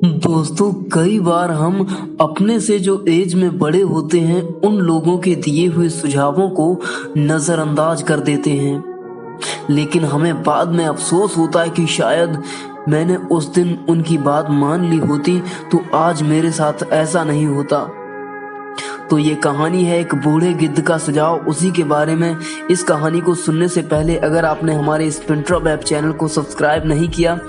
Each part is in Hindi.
दोस्तों, कई बार हम अपने से जो एज में बड़े होते हैं उन लोगों के दिए हुए सुझावों को नज़रअंदाज कर देते हैं, लेकिन हमें बाद में अफसोस होता है कि शायद मैंने उस दिन उनकी बात मान ली होती तो आज मेरे साथ ऐसा नहीं होता। तो ये कहानी है एक बूढ़े गिद्ध का सुझाव, उसी के बारे में। इस कहानी को सुनने से पहले अगर आपने हमारे इस पिंटरॉप ऐप चैनल को सब्सक्राइब नहीं किया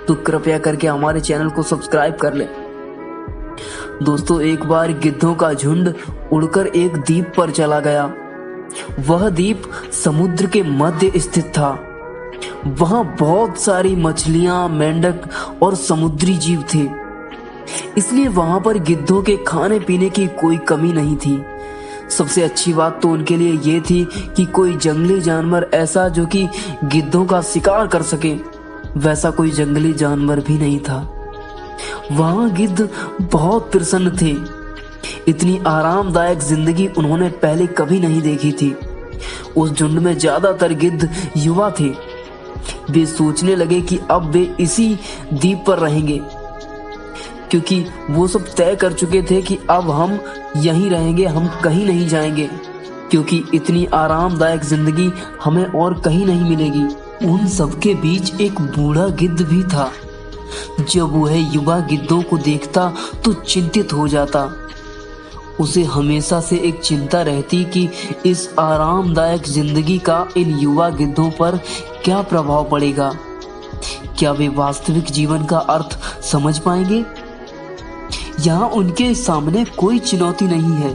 तो कृपया करके हमारे चैनल को सब्सक्राइब कर लें। दोस्तों, एक बार गिद्धों का झुंड उड़कर एक द्वीप पर चला गया। वह द्वीप समुद्र के मध्य स्थित था। वहां बहुत सारी मछलियां, मेंढक और समुद्री जीव थे, इसलिए वहां पर गिद्धों के खाने पीने की कोई कमी नहीं थी। सबसे अच्छी बात तो उनके लिए ये थी कि कोई जंगली जानवर ऐसा जो कि गिद्धों का शिकार कर सके, वैसा कोई जंगली जानवर भी नहीं था। वहां गिद्ध बहुत प्रसन्न थे। इतनी आरामदायक जिंदगी उन्होंने पहले कभी नहीं देखी थी। उस झुंड में ज्यादातर गिद्ध युवा थे। वे सोचने लगे कि अब वे इसी द्वीप पर रहेंगे, क्योंकि वो सब तय कर चुके थे कि अब हम यहीं रहेंगे, हम कहीं नहीं जाएंगे, क्योंकि इतनी आरामदायक जिंदगी हमें और कहीं नहीं मिलेगी। उन सबके बीच एक बूढ़ा गिद्ध भी था। जब वह युवा गिद्धों को देखता तो चिंतित हो जाता। उसे हमेशा से एक चिंता रहती कि इस आरामदायक जिंदगी का इन युवा गिद्धों पर क्या प्रभाव पड़ेगा। क्या वे वास्तविक जीवन का अर्थ समझ पाएंगे? यहाँ उनके सामने कोई चुनौती नहीं है।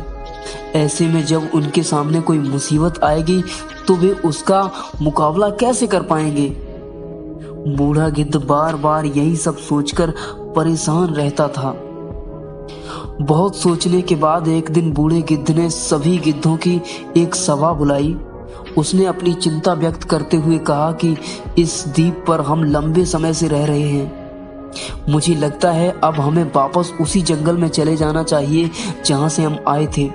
ऐसे में जब उनके सामने कोई मुसीबत आएगी तो वे उसका मुकाबला कैसे कर पाएंगे? बूढ़ा गिद्ध बार बार यही सब सोचकर परेशान रहता था। बहुत सोचने के बाद एक दिन बूढ़े गिद्ध ने सभी गिद्धों की एक सभा बुलाई। उसने अपनी चिंता व्यक्त करते हुए कहा कि इस द्वीप पर हम लंबे समय से रह रहे हैं। मुझे लगता है अब हमें वापस उसी जंगल में चले जाना चाहिए जहां से हम आए थे।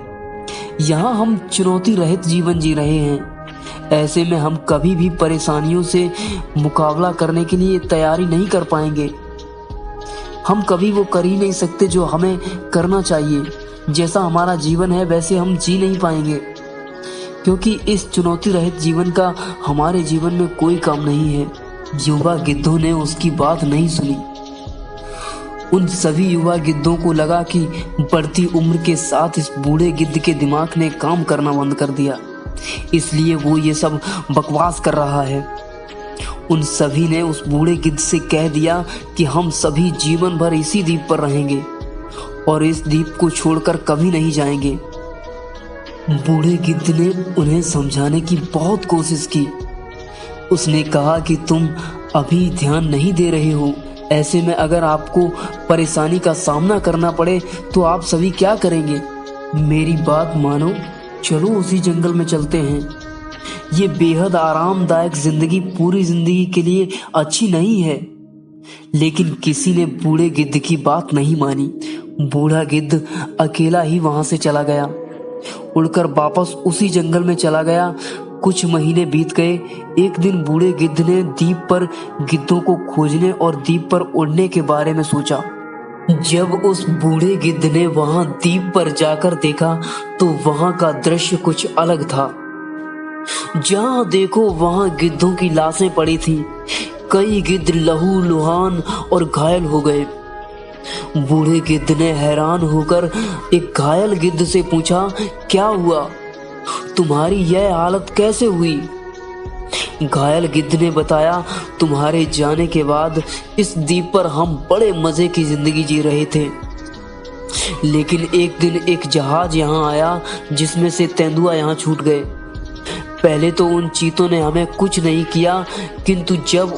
यहाँ हम चुनौती रहित जीवन जी रहे हैं। ऐसे में हम कभी भी परेशानियों से मुकाबला करने के लिए तैयारी नहीं कर पाएंगे। हम कभी वो कर ही नहीं सकते जो हमें करना चाहिए। जैसा हमारा जीवन है वैसे हम जी नहीं पाएंगे, क्योंकि इस चुनौती रहित जीवन का हमारे जीवन में कोई काम नहीं है। युवा गिद्धों ने उसकी बात नहीं सुनी। उन सभी युवा गिद्धों को लगा कि बढ़ती उम्र के साथ इस बूढ़े गिद्ध के दिमाग ने काम करना बंद कर दिया, इसलिए वो ये सब बकवास कर रहा है। उन सभी ने उस बूढ़े गिद्ध से कह दिया कि हम सभी जीवन भर इसी द्वीप पर रहेंगे और इस द्वीप को छोड़कर कभी नहीं जाएंगे। बूढ़े गिद्ध ने उन्हें समझाने की बहुत कोशिश की। उसने कहा कि तुम अभी ध्यान नहीं दे रहे हो। ऐसे में अगर आपको परेशानी का सामना करना पड़े तो आप सभी क्या करेंगे? मेरी बात मानो, चलो उसी जंगल में चलते हैं। ये बेहद आरामदायक जिंदगी पूरी जिंदगी के लिए अच्छी नहीं है। लेकिन किसी ने बूढ़े गिद्ध की बात नहीं मानी। बूढ़ा गिद्ध अकेला ही वहां से चला गया, उड़कर वापस उसी जंगल में चला गया। कुछ महीने बीत गए। एक दिन बूढ़े गिद्ध ने द्वीप पर गिद्धों को खोजने और द्वीप पर उड़ने के बारे में सोचा। जब उस बूढ़े गिद्ध ने वहां द्वीप पर जाकर देखा तो वहां का दृश्य कुछ अलग था। जहां देखो वहां गिद्धों की लाशें पड़ी थीं। कई गिद्ध लहूलुहान और घायल हो गए। बूढ़े गिद्ध ने हैरान होकर एक घायल गिद्ध से पूछा, क्या हुआ? तुम्हारी यह हालत कैसे हुई? घायल गिद्ध ने बताया, तुम्हारे जाने के बाद इस द्वीप पर हम बड़े मजे की जिंदगी जी रहे थे, लेकिन एक दिन एक जहाज यहाँ आया जिसमें से तेंदुआ यहाँ छूट गए। पहले तो उन चीतों ने हमें कुछ नहीं किया, किंतु जब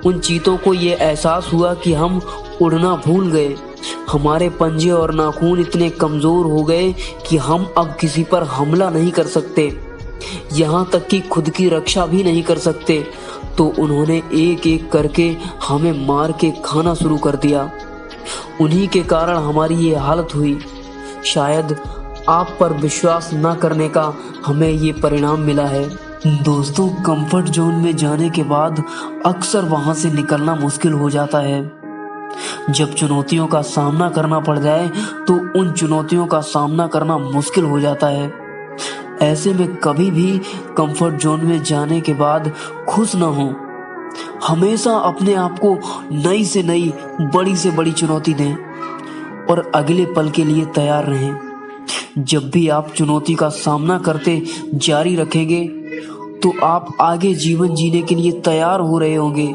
उन चीतों को ये एहसास हुआ कि हम उड़ना भूल गए, हमारे पंजे और नाखून इतने कमजोर हो गए कि हम अब किसी पर हमला नहीं कर सकते, यहाँ तक कि खुद की रक्षा भी नहीं कर सकते। तो उन्होंने एक एक करके हमें मार के खाना शुरू कर दिया। उन्हीं के कारण हमारी ये हालत हुई। शायद आप पर विश्वास न करने का हमें ये परिणाम मिला है। दोस्तों, कंफर्ट जोन में जाने के बाद अक्सर वहां से निकलना मुश्किल हो जाता है। जब चुनौतियों का सामना करना पड़ जाए तो उन चुनौतियों का सामना करना मुश्किल हो जाता है। ऐसे में कभी भी कंफर्ट जोन में जाने के बाद खुश न हो। हमेशा अपने आप को नई से नई, बड़ी से बड़ी चुनौती दें और अगले पल के लिए तैयार रहें। जब भी आप चुनौती का सामना करते जारी रखेंगे तो आप आगे जीवन जीने के लिए तैयार हो रहे होंगे।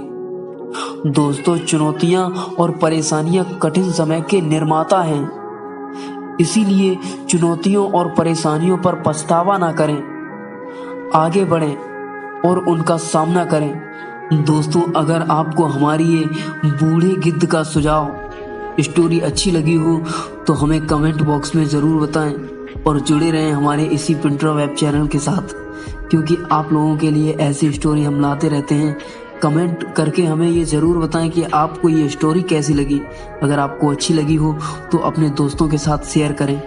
दोस्तों, चुनौतियां और परेशानियां कठिन समय के निर्माता हैं। इसीलिए चुनौतियों और परेशानियों पर पछतावा ना करें, आगे बढ़ें और उनका सामना करें। दोस्तों, अगर आपको हमारी ये बूढ़े गिद्ध का सुझाव स्टोरी अच्छी लगी हो तो हमें कमेंट बॉक्स में ज़रूर बताएं और जुड़े रहें हमारे इसी पिंटरा वेब चैनल के साथ, क्योंकि आप लोगों के लिए ऐसी स्टोरी हम लाते रहते हैं। कमेंट करके हमें ये ज़रूर बताएं कि आपको ये स्टोरी कैसी लगी। अगर आपको अच्छी लगी हो तो अपने दोस्तों के साथ शेयर करें।